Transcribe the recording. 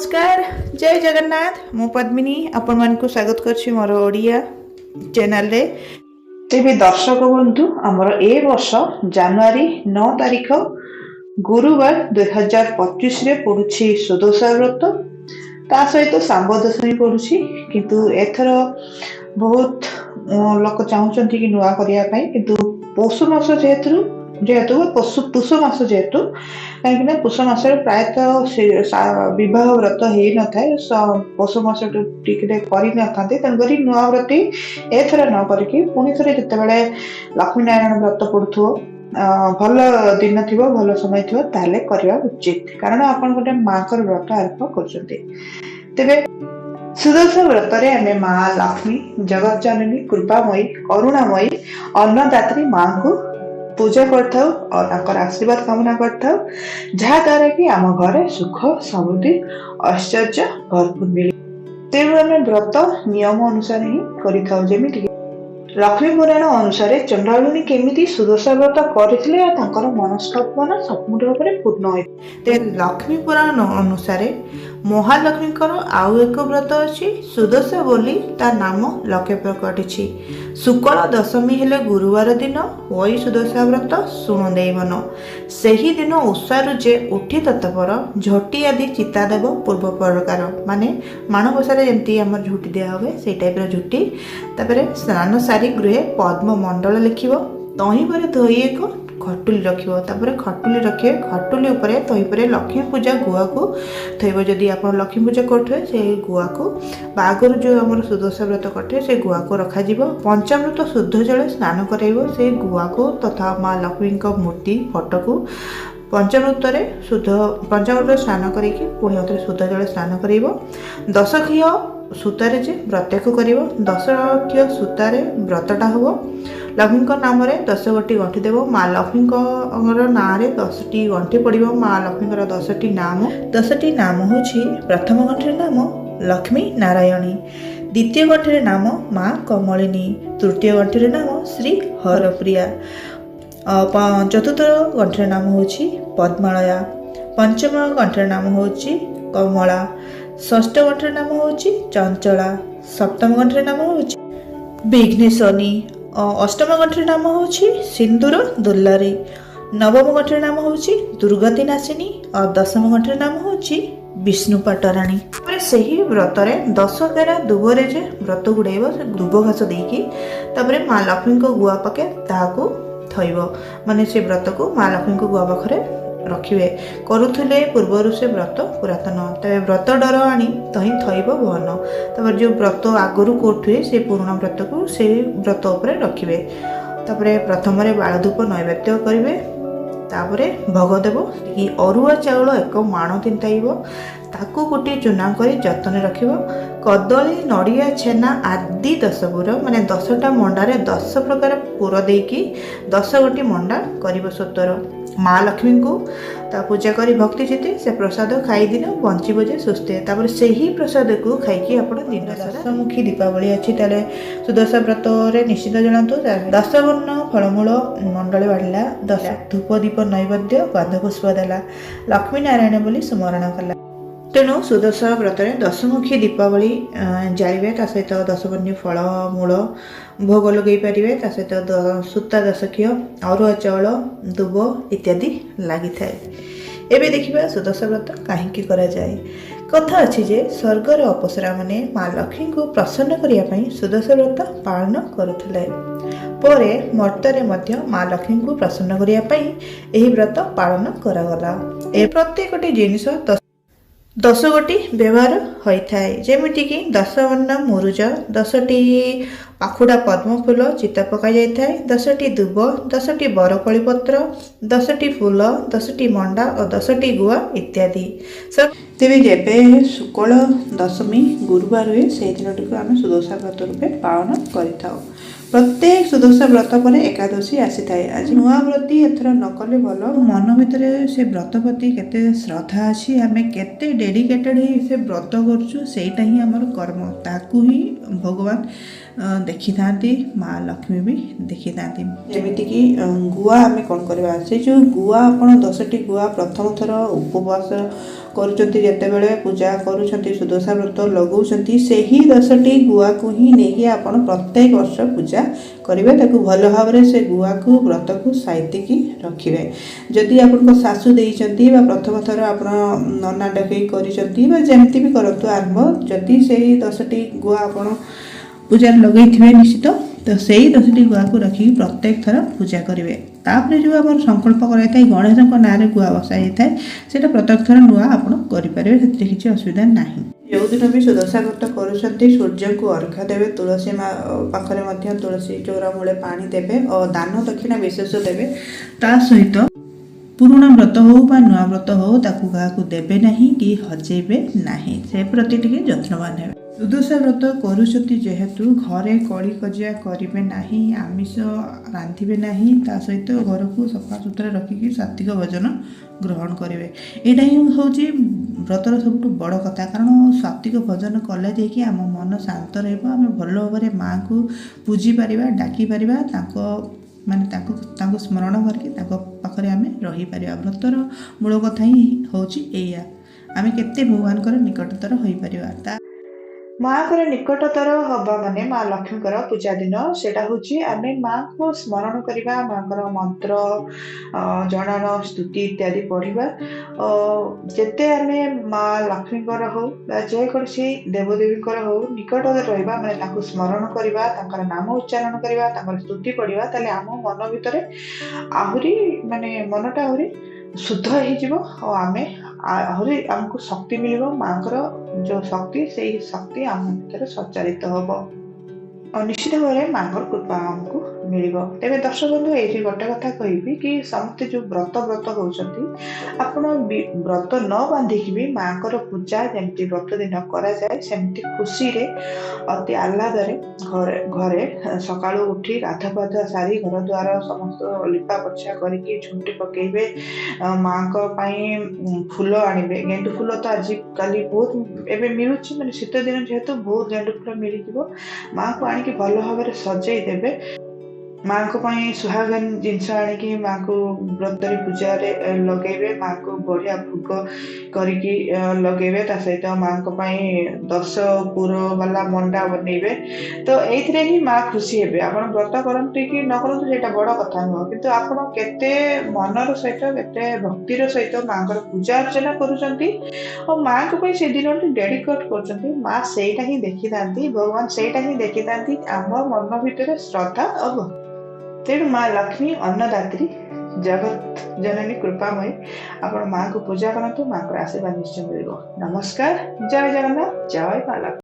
नमस्कार जय जगन्नाथ मु पद्मिनी आपण मान को स्वागत करछि मोर ओडिया चैनल रे। तेबे दर्शक बंधु आमर ए वर्ष जनवरी 9 तारिख गुरुवार 2025 रे पड़ुछि सुदशा व्रत ता सहित सांब दशमी पड़ुछि किंतु एथर बहुत लोक चाहूचंती कि नुआ करिया पई किंतु पौष मास जेहेतु पुष मास जेहेतु कहीं पुष मास प्रायतः विवाह व्रत हो न था पौष मास टिके कर तेणुक नुआ व्रत एथर न करके पुणी थे जिते लक्ष्मी नारायण व्रत पड़ु भल दिन थी भल समय थी ताले करवा उचित कारण आपन गोटे माँ का व्रत आरंभ कर सुदशा व्रत आम माँ लक्ष्मी जगत जननी कृपामयी करुणामयी अन्नदात्री माँ को पूजा करथाउ और आशीर्वाद कामना करथाउ जहा द्वारा कि आम घरे सुख समृद्धि ऐश्वर्य भरपूर मिले। तेणु आम व्रत नियम अनुसार ही करिथाउ जेमिति लक्ष्मी पुराण अनुसार चंडालुनी केमिति सुदशा व्रत करथिले आ तांकर मनस्कामना संपूर्ण भाव में पूर्ण होय। लक्ष्मी पुराण अनुसार महालक्ष्मी आउ एक व्रत अछि सुदशा बोली ता नाम लके प्रकटिछि। शुक्ल दशमी हेले गुरुवार दिन होई सुदशा व्रत शुण देवन सेही दिन उषारु जे उठी तत्पर झटी आदि चिता देव पूर्व प्रकार माने माणबसारे जेमती हमर झुटी दिया होवे सेई टाइप रो झुटी तापरे स्नान सारी गृहे पद्म मंडल लिखिबो तही परे धोई एक खटुली रखिबो तापरे खटुली रखे खटुली उपरे तही परे लक्ष्मी पूजा गुआ को थैबो जदी आपण लक्ष्मी पूजा करथो से गुआ को बागर जो हमर सुदशा व्रत करथे से गुआ को रखा जिवो पंचामृत शुद्ध जल स्नान कराइबो से गुआ को तथा मां लक्ष्मी को मूर्ति फोटो को पंचामृत स्नान करके पुणी अथरे शुद्ध जल स्नान करिवो 10 घी सूतारे जे व्रत को करिवो 10 घी सूतारे व्रतटा हबो लक्ष्मी नाम 10 गोटी गंठी देव माँ लक्ष्मी नाम 10टी गंठी पड़ो माँ लक्ष्मी 10टी नाम हूँ प्रथम गंठी नाम लक्ष्मी नारायणी द्वितीय गंठी नाम माँ कमलिनी तृतीय गंठी नाम श्री हरप्रिया चतुर्थ गंठी नाम हूँ पद्मालया पंचम गंठी नाम हूँ कमला षष्ठ गंठी नाम हूँ चंचला सप्तम गंठी नाम हूँ विघ्नेश्वरी अष्टम गंठी नाम हूँ सिंदूर दुल्लारी नवम गंठी नाम हूँ दुर्गति नाशिनी और दशम गंठी नाम हूँ विष्णु पाटराणी। से ही व्रत 10 केरा दुबरे जे व्रत गुड़ाइब दुब घास देकी माँ लक्ष्मी को गुआ पाके ताकू थैब माने से व्रत को माँ लक्ष्मी को गुआ पाखरे रखिए करुले पूर्वर से व्रत पुरातन तबे व्रत डर आनी तही थैब भवन तपर जो व्रत आगरू कोठुए से पुराना व्रत को से व्रत उपरे रखिए तापरे प्रथम बालधूप नैवेद्य करेंगे तापरे भोग देव कि अरुआ चाउल एक माण तिंताइब ताकू गोटे चूना कर जतन रखिब कदली नड़िया छेना आदि 10 पुर माने 10टा मंडारे 10 प्रकार पुर देकी 10 गोटी मंडा करिब सत्तर माँ लक्ष्मी को पूजा करी भक्ति जीते से प्रसाद खाई दिन बंचब जे सुस्थे तापर से ही प्रसाद को खाई आप दिन दशमुखी दीपावली अच्छी ताले सुदशा व्रत निश्चित जनातु 10 वर्ण फलमूल मंडल बाढ़ला 10 धूप दीप नैवेद्य गंधपुष्प देला लक्ष्मी नारायण बोली स्मरण कला तेणु सुदशा व्रत दशमुखी दीपावली जालिबे ता सहित 10 वर्ण फल मूल भोग लगे पारे ता सहित सूता 10 घी अरुआ चाउल दुब इत्यादि लगी थाए। एबे देखिबा सुदशा व्रत काहेकि करा जाए। कथा अछि जे स्वर्गर अप्सरा माने माँ लक्ष्मी को प्रसन्न करिया पई सुदशा व्रत पालन करुथिले परे मर्त्तरे मध्य माँ लक्ष्मी को प्रसन्न करिया पई एही व्रत पालन करागला। ए प्रत्येकटी जिनिस 10 गोटी व्यवहार होता है जमीक 10 वर्ण मुरुज 10टी पाखुड़ा पद्म फूल चिता पका जाए 10टी दुब 10टी बरकोली पत्र 10टी फूल 10टी मंडा और 10टी गुआ इत्यादि सब तेज जेबे शुक्ल दशमी गुरुवार हुए से दिन टी आम सुदशा व्रत रूपे पालन कर प्रत्येक सुदशा व्रत पर एकादशी आसी थाए आज नुआ व्रती एथर न कले भल मन भितर से व्रत प्रति केते श्रद्धा अच्छी आम केते डेडिकेटेड ही से व्रत करछु सेटा ही हमर कर्म ताकू ही भगवान देखी था माँ लक्ष्मी भी देखी था जमीक गुआ आम कौन करवा से जो गुआ आप 10टी गुआ प्रथम थर उपवास करते पूजा कर सुदशा व्रत लगाऊँच से ही 10टी गुआ को ही नहीं आप प्रत्येक वर्ष पूजा करेंगे ताकू भल भाव से गुआ को व्रत को साइतिकी रखिए जदि आप शाशु देती प्रथम थर आप नना डकई करमती भी करूँ आरंभ जदि से 10टी गुआ आप पूजा लगे निश्चित तो से ही 10टी गुआ को रखिकी प्रत्येक थर पूजा करेंगे तापर जो आम संकल्प कराई गणेश ना गुआ बसा जाए से प्रत्येक थर नुआ आप करेंगे से किसी असुविधा ना जो दिन भी सुदशा व्रत कर सूर्य को अर्घ्य देवे तुलसी माँ पाखे तुलसी चौरा मूले पानी देवे और दान दक्षिणा विशेष देवे ता सहित पुराणा व्रत हो बा नुआ व्रत हो ताकू क्या देवे ना कि हजेबे ना से प्रति टिके जत्नवान हे सुदशा व्रत करुछति जेहेतु घरे कली कजिया करेंगे ना आमिष रांधे ना ता सहित घर को सफा सुतरा रखिकी सात्विक भोजन ग्रहण करेंगे यहाँ ही हूँ व्रतर सब बड़ कथा कारण सात्विक भोजन कले जाकि आम मन शांत रम भल भाव में माँ को पूजी पार डाकी पार माने स्मरण करके पाखे आम रहीपर व्रतर मूल कथा ही हूँ या आम केते भगवान निकटतर हो पार माँ को निकटतर हवा माने माँ लक्ष्मी पूजा दिन से आम माँ को स्मरण करवा माँ मंत्र जनान स्तुति इत्यादि पढ़ा जिते आम माँ लक्ष्मी हो जेकोसी देवदेवी हो निकटतर रहा माने स्मरण करवा नाम उच्चारण करवा स्तुति पढ़ा ताले आम मन भितर आहरी माने मनटा आहरी शुद्ध हो आम आहरी आमको शक्ति मिल माँ जो शक्ति से शक्ति आम भर संचारित हम और निश्चित भाव में माँ कृपा आमको मिल तेज दर्शक बंधु ये गोटे कथा कहि कि समस्ते जो व्रत होती आपण व्रत न बांधिकी भी माँ पूजा जमी व्रत दिन कराए सेमती खुशी रे अति आह्लाद घरे घरे सका उठी गाधा पाधा सारी घर द्वार समस्त लिपा पोछा करके झुंटी पकेबे माँ फूल आणवे गेंडु फूल तो आजिकल बहुत एवं मिलूँ मैंने शीत दिन जेहेतु बहुत गेंडु फूल मिल माँ को आणिकी भल भाव में सजई देवे माँ को सुहागन जिनस आणिकी माँ को व्रत पूजा लगे माँ को बढ़िया भोग करके लगे सहित माँ को 10 पुर वाला मंडा बनइबे तो ये ही माँ खुशी हे आप व्रत करते कि न करते ये बड़ कथा नुह कि आप मनर सहित के भक्तिर सहित माँ पूजा अर्चना कर माँ को से दिन डेडिकेट कर माँ से ही देखी था भगवान से ही देखी था आम मन भितर श्रद्धा और तेणु माँ लक्ष्मी अन्नदात्री जगत जननी कृपामयी आप माँ को पूजा करते माँ को आशीर्वाद निश्चय मिल नमस्कार जय जगन्नाथ जय माँ लक्ष्मी।